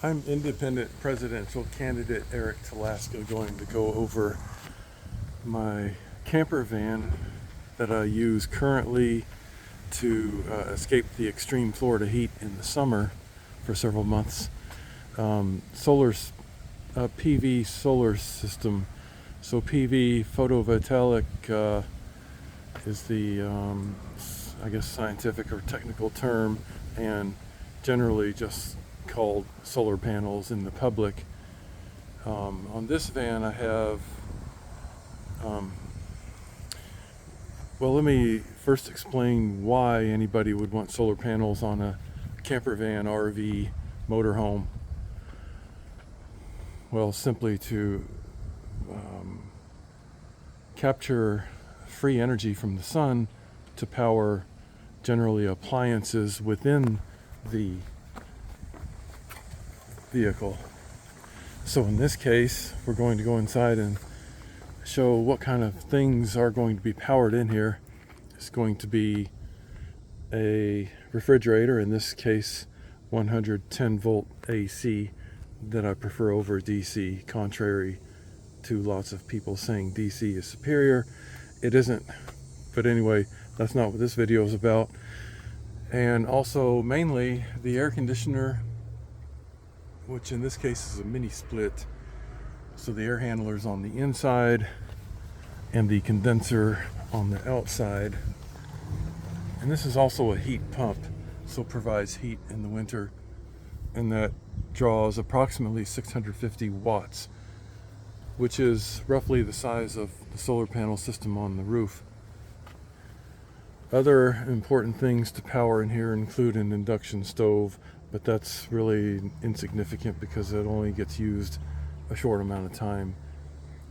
I'm independent presidential candidate Eric Talaska, going to go over my camper van that I use currently to escape the extreme Florida heat in the summer for several months. PV solar system. So PV, photovoltaic, is the I guess scientific or technical term, and generally just called solar panels in the public. On this van I have, well, let me first explain why anybody would want solar panels on a camper van, RV, motorhome. Well, simply to capture free energy from the sun to power generally appliances within the vehicle. So in this case, we're going to go inside and show what kind of things are going to be powered in here. It's going to be a refrigerator, in this case 110 volt AC, that I prefer over DC, contrary to lots of people saying DC is superior. It isn't, but anyway, that's not what this video is about. And also mainly the air conditioner, which in this case is a mini split, so the air handler is on the inside and the condenser on the outside. And this is also a heat pump, so it provides heat in the winter, and that draws approximately 650 watts, which is roughly the size of the solar panel system on the roof. Other important things to power in here include an induction stove, but that's really insignificant because it only gets used a short amount of time.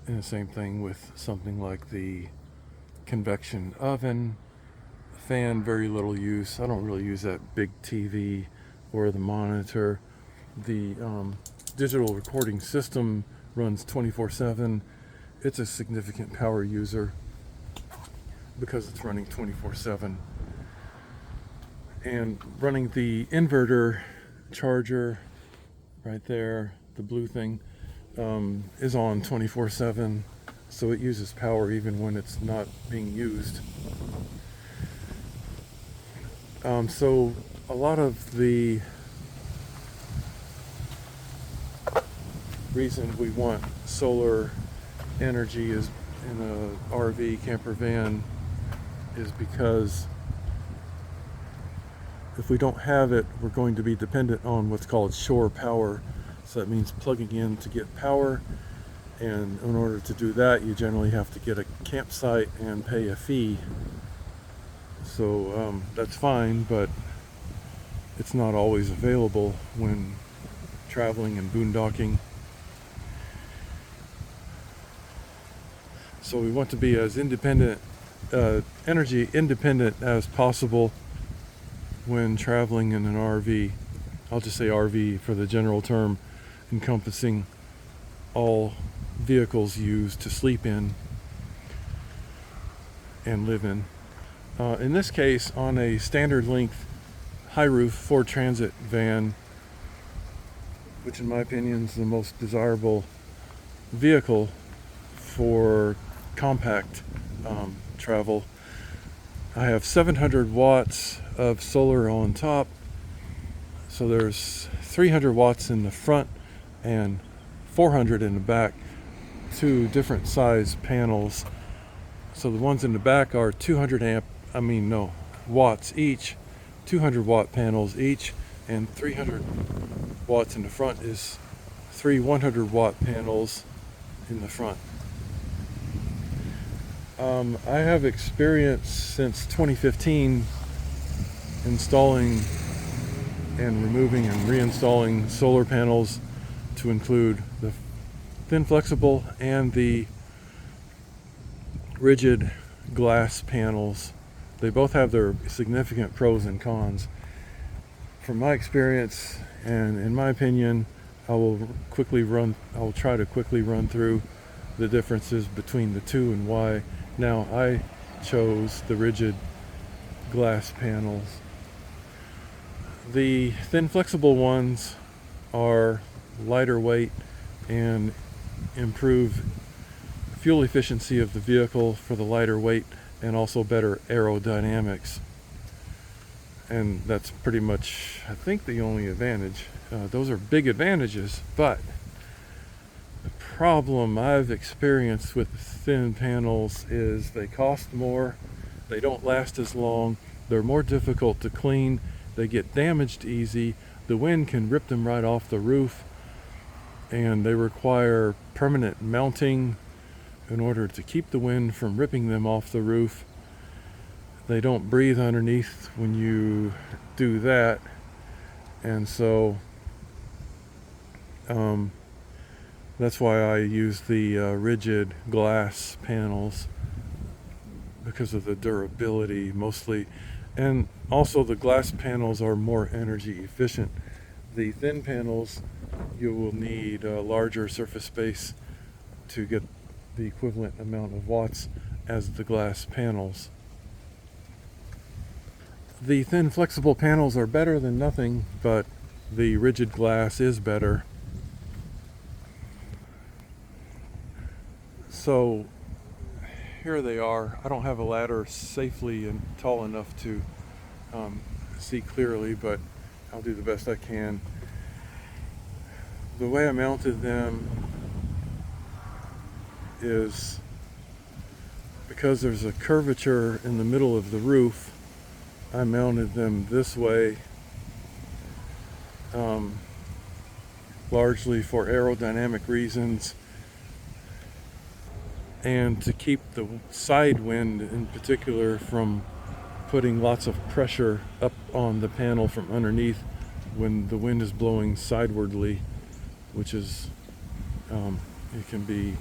And the same thing with something like the convection oven. Fan, very little use. I don't really use that big TV or the monitor. The digital recording system runs 24/7. It's a significant power user because it's running 24/7. And running the inverter charger right there, the blue thing, is on 24/7, so it uses power even when it's not being used. So a lot of the reason we want solar energy is in a RV camper van is because if we don't have it, we're going to be dependent on what's called shore power. So that means plugging in to get power, and in order to do that you generally have to get a campsite and pay a fee. So that's fine, but it's not always available when traveling and boondocking. So we want to be as energy independent as possible when traveling in an RV. I'll just say RV for the general term, encompassing all vehicles used to sleep in and live in. In this case, on a standard length high roof Ford Transit van, which in my opinion is the most desirable vehicle for compact travel, I have 700 watts of solar on top. So there's 300 watts in the front and 400 in the back, two different size panels. So the ones in the back are 200 watts each, 200 watt panels each, and 300 watts in the front is three 100 watt panels in the front. I have experience since 2015 installing and removing and reinstalling solar panels, to include the thin flexible and the rigid glass panels. They both have their significant pros and cons. From my experience and in my opinion, I will try to quickly run through the differences between the two and why now I chose the rigid glass panels. The thin flexible ones are lighter weight and improve fuel efficiency of the vehicle for the lighter weight, and also better aerodynamics. And that's pretty much, I think, the only advantage. Those are big advantages, but the problem I've experienced with thin panels is they cost more, they don't last as long, they're more difficult to clean, they get damaged easy, the wind can rip them right off the roof, and they require permanent mounting in order to keep the wind from ripping them off the roof. They don't breathe underneath when you do that, and so that's why I use the rigid glass panels, because of the durability mostly, and also the glass panels are more energy efficient. The thin panels, you will need a larger surface space to get the equivalent amount of watts as the glass panels. The thin flexible panels are better than nothing, but the rigid glass is better. So here they are. I don't have a ladder safely and tall enough to see clearly, but I'll do the best I can. The way I mounted them is because there's a curvature in the middle of the roof. I mounted them this way, largely for aerodynamic reasons and to keep the side wind in particular from putting lots of pressure up on the panel from underneath when the wind is blowing sidewardly, which is it can be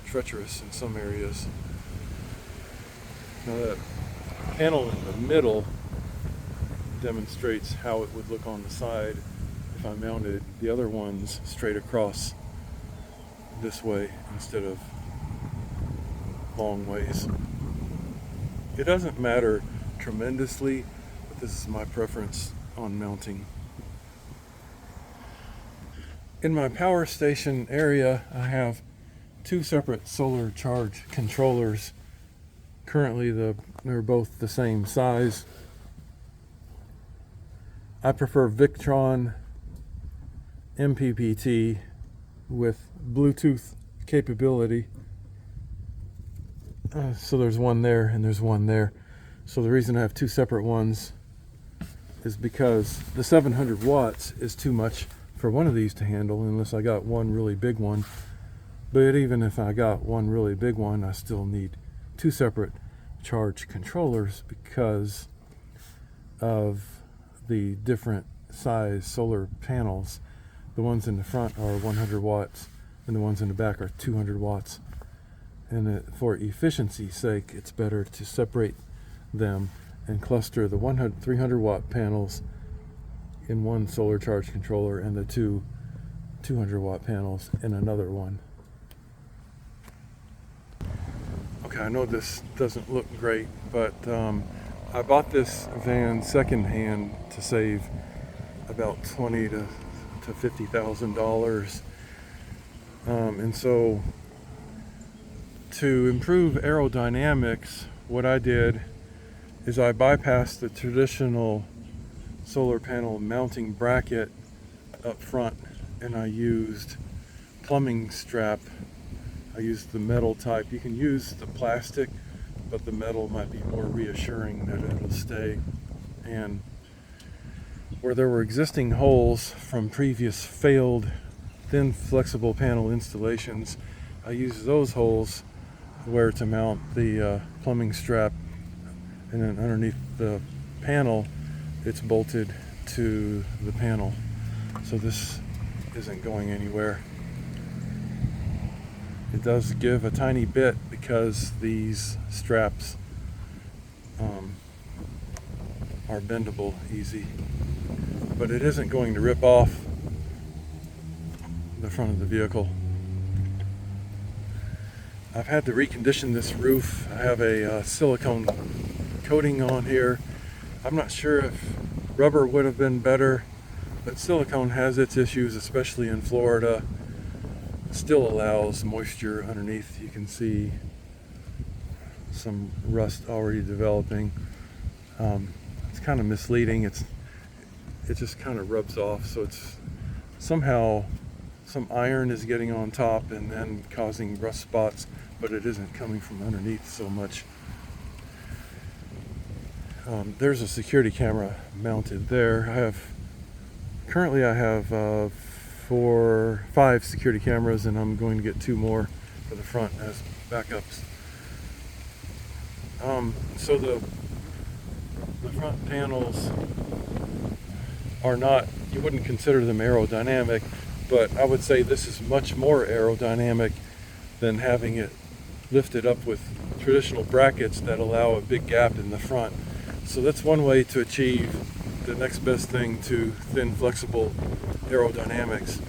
treacherous in some areas. Now that panel in the middle demonstrates how it would look on the side if I mounted the other ones straight across this way instead of long ways. It doesn't matter tremendously, but this is my preference on mounting. In my power station area, I have two separate solar charge controllers. Currently, they're both the same size. I prefer Victron MPPT with Bluetooth capability. So there's one there and there's one there. So the reason I have two separate ones is because the 700 watts is too much for one of these to handle unless I got one really big one. But even if I got one really big one, I still need two separate charge controllers because of the different size solar panels. The ones in the front are 100 watts and the ones in the back are 200 watts. And for efficiency's sake, it's better to separate them and cluster the 300 watt panels in one solar charge controller and the two 200 watt panels in another one. Okay, I know this doesn't look great, but I bought this van secondhand to save about $20,000 to $50,000, and so to improve aerodynamics, what I did is I bypassed the traditional solar panel mounting bracket up front and I used plumbing strap. I used the metal type. You can use the plastic, but the metal might be more reassuring that it'll stay. And where there were existing holes from previous failed thin flexible panel installations, I used those holes where to mount the plumbing strap, and then underneath the panel it's bolted to the panel, so this isn't going anywhere. It does give a tiny bit because these straps are bendable easy, but it isn't going to rip off the front of the vehicle. I've had to recondition this roof. I have a silicone coating on here. I'm not sure if rubber would have been better, But silicone has its issues, especially in Florida. It still allows moisture underneath. You can see some rust already developing. It's kind of misleading. It just kind of rubs off, so it's somehow some iron is getting on top and then causing rust spots, but it isn't coming from underneath so much. There's a security camera mounted there. Currently I have 5 security cameras, and I'm going to get 2 more for the front as backups. So the front panels are not, you wouldn't consider them aerodynamic, but I would say this is much more aerodynamic than having it lifted up with traditional brackets that allow a big gap in the front. So that's one way to achieve the next best thing to thin, flexible aerodynamics.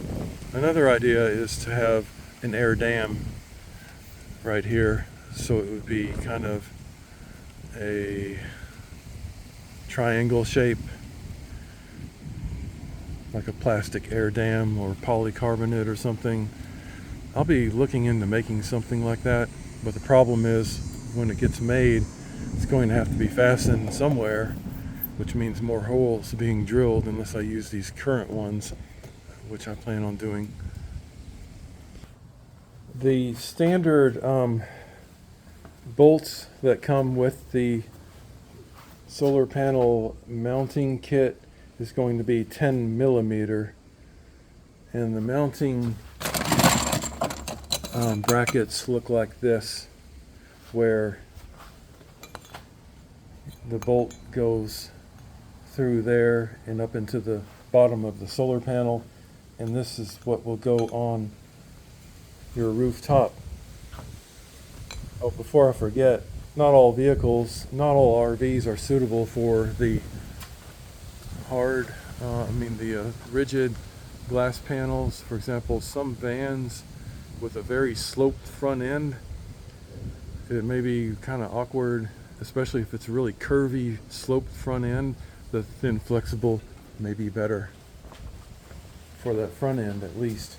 Another idea is to have an air dam right here, so it would be kind of a triangle shape, like a plastic air dam or polycarbonate or something. I'll be looking into making something like that, but the problem is when it gets made, it's going to have to be fastened somewhere, which means more holes being drilled unless I use these current ones, which I plan on doing. The standard bolts that come with the solar panel mounting kit is going to be 10 millimeter, and the mounting brackets look like this, where the bolt goes through there and up into the bottom of the solar panel, and this is what will go on your rooftop. Oh, before I forget, not all vehicles, not all RVs are suitable for the rigid glass panels. For example, some vans with a very sloped front end, it may be kind of awkward, especially if it's a really curvy sloped front end. The thin flexible may be better for that front end, at least,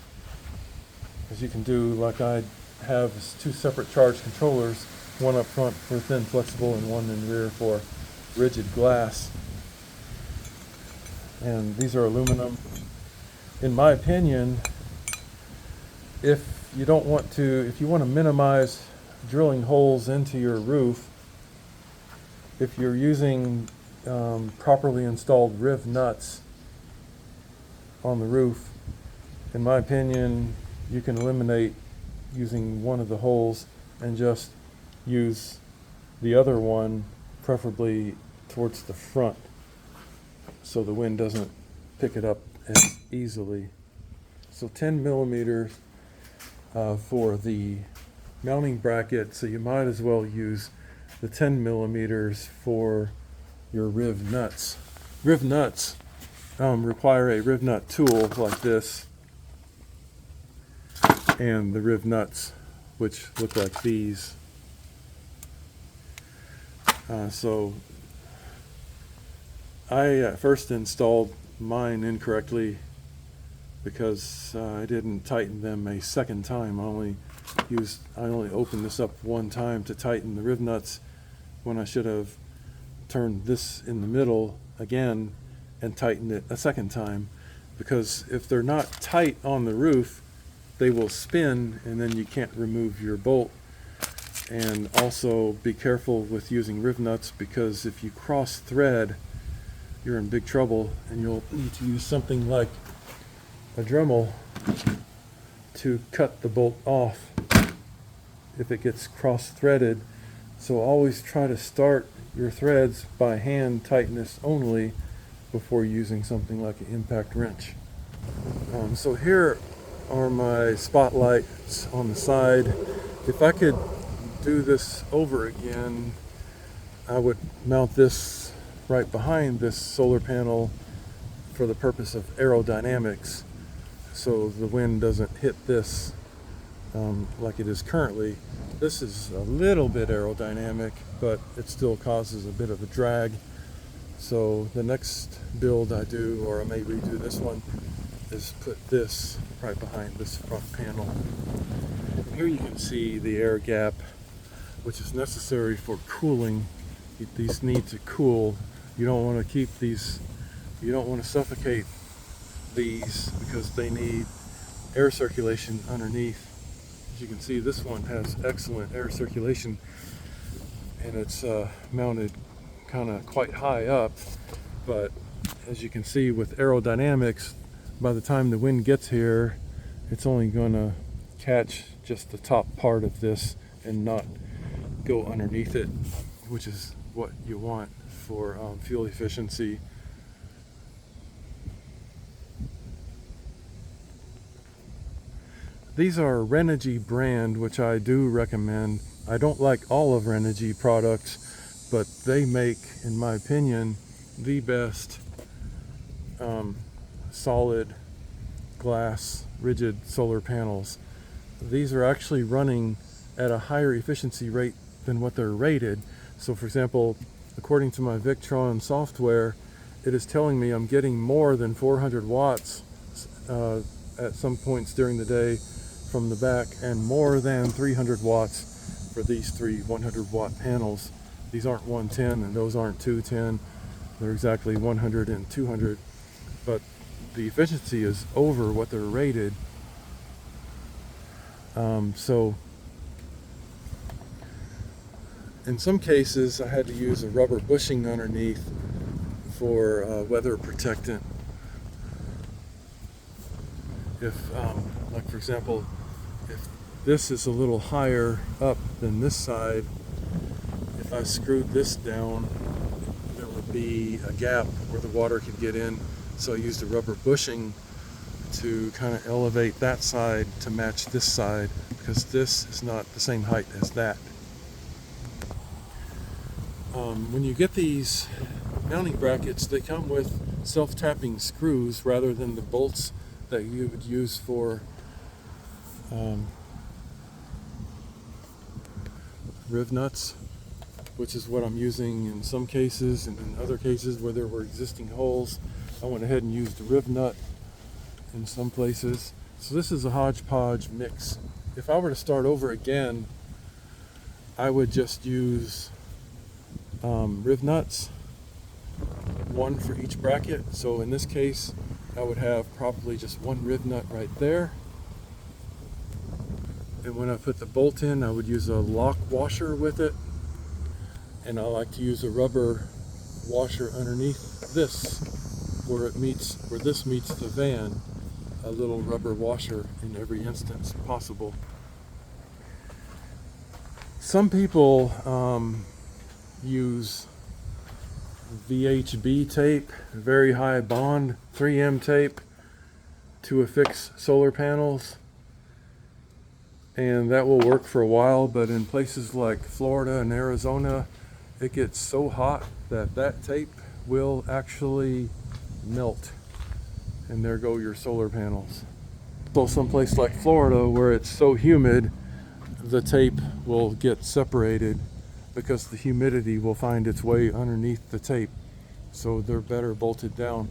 because you can do like I have 2 separate charge controllers, one up front for thin flexible and one in rear for rigid glass. And these are aluminum. In my opinion, if you want to minimize drilling holes into your roof, if you're using properly installed riv-nuts on the roof, in my opinion, you can eliminate using one of the holes and just use the other one, preferably towards the front, so the wind doesn't pick it up as easily. So 10 millimeters for the mounting bracket, so you might as well use the 10 millimeters for your riv-nuts. Riv-nuts require a riv-nut tool like this, and the riv-nuts, which look like these. So I first installed mine incorrectly because I didn't tighten them a second time. I only opened this up one time to tighten the riv-nuts, when I should have turned this in the middle again and tightened it a second time, because if they're not tight on the roof, they will spin and then you can't remove your bolt. And also be careful with using riv-nuts, because if you cross thread, you're in big trouble, and you'll need to use something like a Dremel to cut the bolt off if it gets cross-threaded. So always try to start your threads by hand tightness only before using something like an impact wrench. So here are my spotlights on the side. If I could do this over again, I would mount this right behind this solar panel for the purpose of aerodynamics, so the wind doesn't hit this like it is currently. This is a little bit aerodynamic, but it still causes a bit of a drag. So the next build I do, or I may redo this one, is put this right behind this front panel. Here you can see the air gap, which is necessary for cooling. These need to cool. You don't want to keep these, you don't want to suffocate these because they need air circulation underneath. As you can see, this one has excellent air circulation, and it's mounted kind of quite high up, but as you can see with aerodynamics, by the time the wind gets here, it's only going to catch just the top part of this and not go underneath it, which is what you want for fuel efficiency. These are Renogy brand, which I do recommend. I don't like all of Renogy products, but they make, in my opinion, the best solid glass rigid solar panels. These are actually running at a higher efficiency rate than what they're rated. So for example, according to my Victron software, it is telling me I'm getting more than 400 watts at some points during the day from the back, and more than 300 watts for these three 100 watt panels. These aren't 110 and those aren't 210. They're exactly 100 and 200, but the efficiency is over what they're rated. So in some cases I had to use a rubber bushing underneath for weather protectant. If like for example, if this is a little higher up than this side, if I screwed this down, there would be a gap where the water could get in. So I used a rubber bushing to kind of elevate that side to match this side, because this is not the same height as that. When you get these mounting brackets, they come with self-tapping screws rather than the bolts that you would use for riv-nuts, which is what I'm using in some cases, and in other cases where there were existing holes, I went ahead and used the riv-nut in some places. So this is a hodgepodge mix. If I were to start over again, I would just use riv-nuts, one for each bracket. So in this case, I would have probably just one riv-nut right there. And when I put the bolt in, I would use a lock washer with it. And I like to use a rubber washer underneath this, where this meets the van, a little rubber washer in every instance possible. Some people use VHB tape, very high bond 3M tape, to affix solar panels, and that will work for a while, but in places like Florida and Arizona, it gets so hot that that tape will actually melt, and there go your solar panels. So someplace like Florida, where it's so humid, the tape will get separated because the humidity will find its way underneath the tape, so they're better bolted down.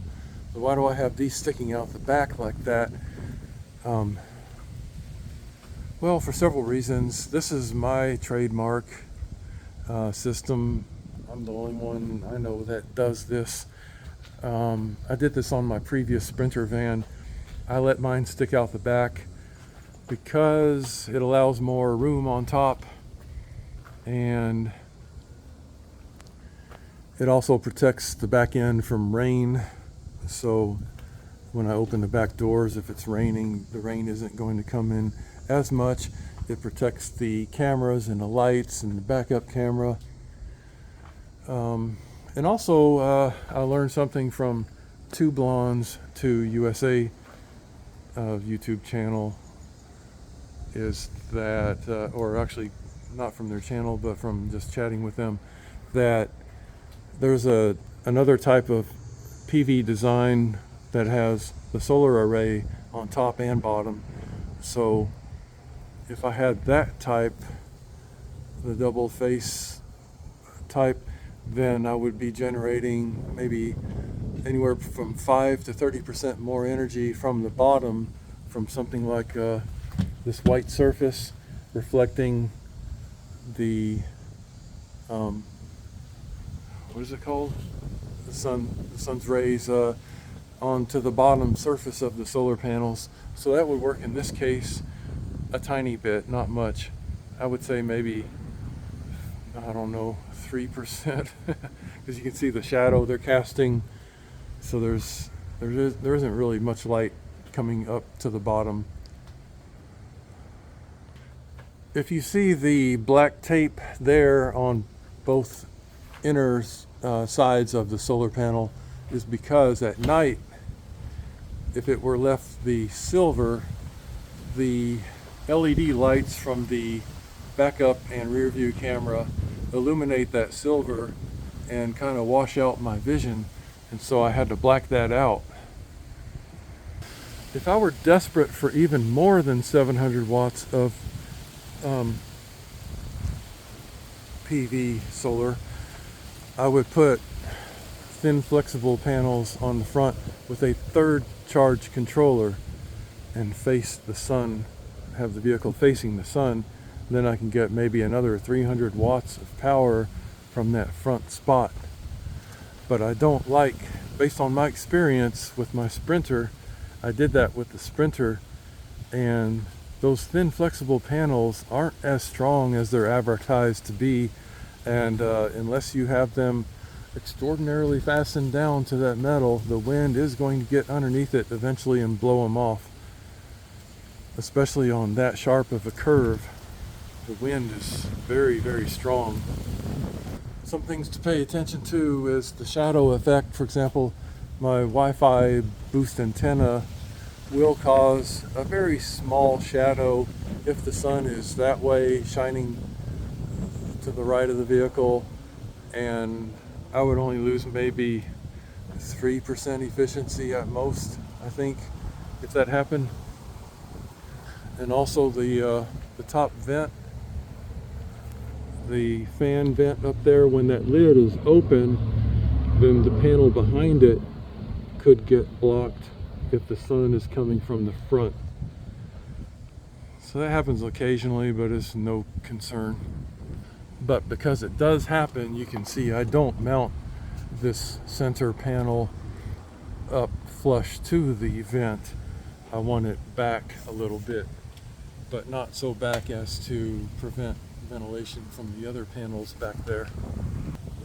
So why do I have these sticking out the back like that? Well, for several reasons. This is my trademark system. I'm the only one I know that does this. I did this on my previous Sprinter van. I let mine stick out the back because it allows more room on top, and it also protects the back end from rain. So when I open the back doors, if it's raining, the rain isn't going to come in as much. It protects the cameras and the lights and the backup camera. And also I learned something from Two Blondes to USA YouTube channel, is that, or actually not from their channel, but from just chatting with them, that there's another type of PV design that has the solar array on top and bottom. So if I had that type, the double face type, then I would be generating maybe anywhere from 5 to 30% more energy from the bottom, from something like this white surface reflecting the what is it called? The sun's rays onto the bottom surface of the solar panels. So that would work in this case a tiny bit, not much. I would say maybe, I don't know, 3%, because you can see the shadow they're casting. So there isn't really much light coming up to the bottom. If you see the black tape there on both inner sides of the solar panel, is because at night, if it were left the silver, the LED lights from the backup and rear view camera illuminate that silver and kind of wash out my vision, and so I had to black that out. If I were desperate for even more than 700 watts of PV solar, I would put thin flexible panels on the front with a third charge controller and face the sun, have the vehicle facing the sun. Then I can get maybe another 300 watts of power from that front spot. But I don't like, based on my experience with my Sprinter, I did that with the Sprinter, and those thin flexible panels aren't as strong as they're advertised to be, and unless you have them extraordinarily fastened down to that metal, the wind is going to get underneath it eventually and blow them off, especially on that sharp of a curve. The wind is very, very strong. Some things to pay attention to is the shadow effect. For example, my Wi-Fi boost antenna will cause a very small shadow if the sun is that way, shining to the right of the vehicle, and I would only lose maybe 3% efficiency at most, I think, if that happened. And also the top vent, the fan vent up there, when that lid is open, then the panel behind it could get blocked if the sun is coming from the front. So that happens occasionally, but it's no concern. But because it does happen, you can see I don't mount this center panel up flush to the vent. I want it back a little bit, but not so back as to prevent ventilation from the other panels back there.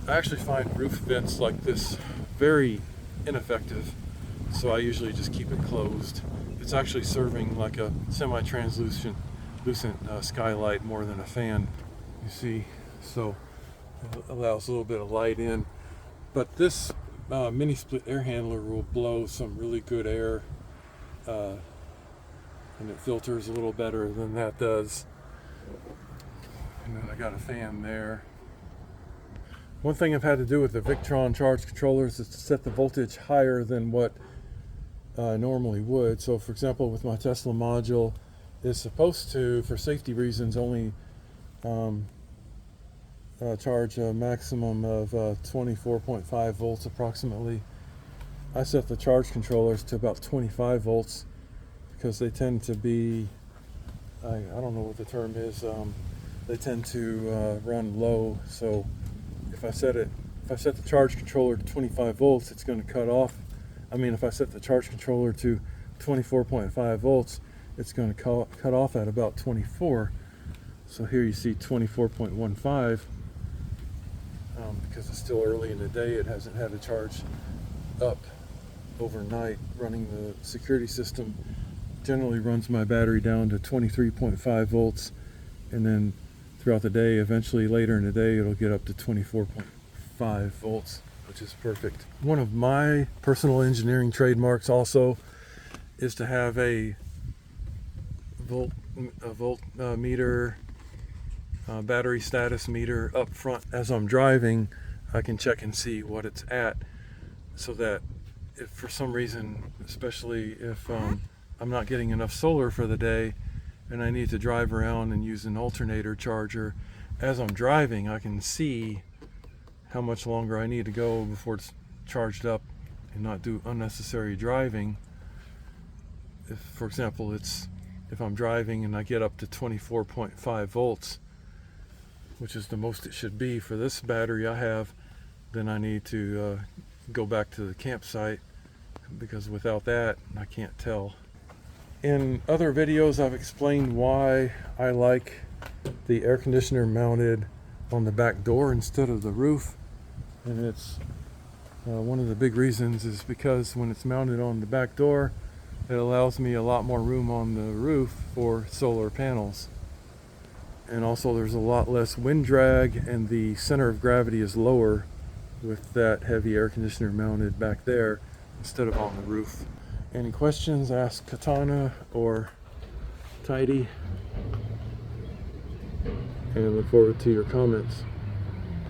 I actually find roof vents like this very ineffective, so I usually just keep it closed. It's actually serving like a semi-translucent skylight more than a fan, you see. So it allows a little bit of light in. But this mini split air handler will blow some really good air, and it filters a little better than that does. And then I got a fan there. One thing I've had to do with the Victron charge controllers is to set the voltage higher than what I normally would. So for example, with my Tesla module, it's supposed to, for safety reasons, only charge a maximum of 24.5 volts approximately. I set the charge controllers to about 25 volts because they tend to be, I don't know what the term is, they tend to run low. So if I set the charge controller to 25 volts, it's going to cut off. I mean, if I set the charge controller to 24.5 volts, it's going to cut off at about 24. So here you see 24.15. Because it's still early in the day, it hasn't had a charge up overnight. Running the security system generally runs my battery down to 23.5 volts, and then throughout the day, eventually later in the day, it'll get up to 24.5 volts, which is perfect. One of my personal engineering trademarks also is to have a voltmeter, battery status meter up front. As I'm driving, I can check and see what it's at, so that if for some reason, especially if I'm not getting enough solar for the day and I need to drive around and use an alternator charger, as I'm driving I can see how much longer I need to go before it's charged up and not do unnecessary driving. If, for example, if I'm driving and I get up to 24.5 volts, which is the most it should be for this battery I have, then I need to go back to the campsite, because without that I can't tell. In other videos I've explained why I like the air conditioner mounted on the back door instead of the roof, and it's one of the big reasons is because when it's mounted on the back door, it allows me a lot more room on the roof for solar panels. And also there's a lot less wind drag, and the center of gravity is lower with that heavy air conditioner mounted back there instead of on the roof. Any questions, ask Katana or Tidy, and look forward to your comments.